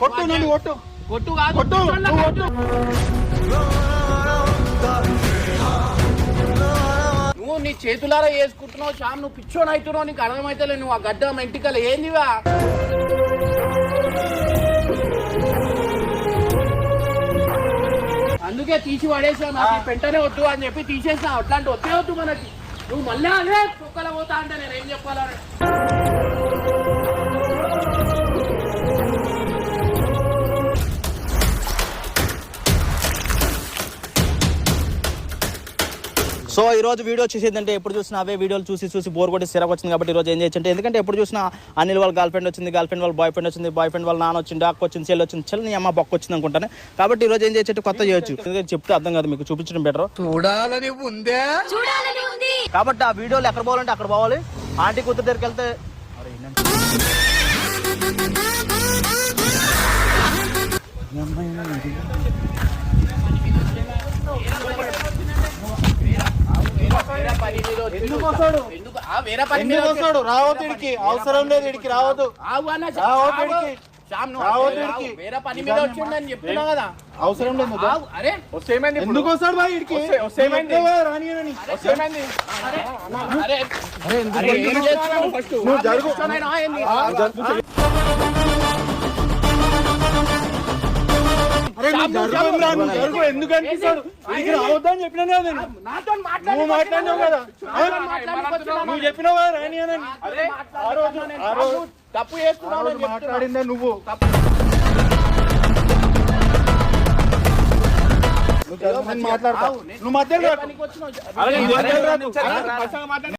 కొట్టు నన్ను కొట్టు కొట్టు కొట్టు నువ్వు నీ చేతులారా వేసుకుంటున్నావు శ్యామ్. నువ్వు పిచ్చోని అవుతున్నావు, నీకు అర్థమైతే నువ్వు ఆ గడ్డ మెంటికలు ఏందివా? అందుకే తీసి పడేసా. నాకు పెంటనే వద్దు అని చెప్పి తీసేసా. అట్లాంటి వద్దే వద్దు మనకి. నువ్వు మళ్ళీ అదే కుక్కల పోతా అంటే నేనేం చెప్పాలని. సో ఈ రోజు వీడియో వచ్చేసిందంటే ఎప్పుడు చూసినా అవే వీడియోలు చూసి బోర్ కొట్టి సిరకు వచ్చింది. కాబట్టి ఈ రోజు ఏం చేయొచ్చు అంటే, ఎందుకంటే ఎప్పుడు చూసినా అనిల్ వాళ్ళ గర్ల్ ఫ్రెండ్ వచ్చింది, గర్ల్ ఫ్రెండ్ వాళ్ళ బాయ్ ఫ్రెండ్ వచ్చింది, బాయ్ ఫ్రెండ్ వాళ్ళ నాన్న వచ్చింది, అక్క వచ్చింది, చెల్లి వచ్చింది, చెల్లి నీ అమ్మ బొక్క వచ్చింది అనుకుంటాను. కాబట్టి ఈ రోజు ఏం చేయొచ్చు, కొత్త చేయొచ్చు. ఎందుకంటే చెప్తే అర్థం కాదు, మీకు చూపించడం బెటర్. చూడాలని ఉందే కాబట్టి ఆ వీడియోలు ఎక్కడ పోవాలంటే అక్కడ పోవాలి. ఆంటీ కూతురు దగ్గరికి వెళ్తే రావద్దు, అవసరం లేదు, ఇడికి రావద్దు. వేరే పని మీద వచ్చిందని చెప్తున్నా కదా, అవసరం లేదు. అరే ఎందుకు వస్తాడు బాయ్ ఇడికి? నువ్వు జరుగు. ఎందుకు అనిపిస్తాడు? ఇడికి రావద్దని చెప్పినా కదా, నువ్వు మాట్లాడినావు కదా, నువ్వు చెప్పినావు కదా రాని అని. ఆ రోజు తప్పు చేస్తున్నావు మాట్లాడిందే నువ్వు. మాట్లాడతావు నువ్వు మధ్యలో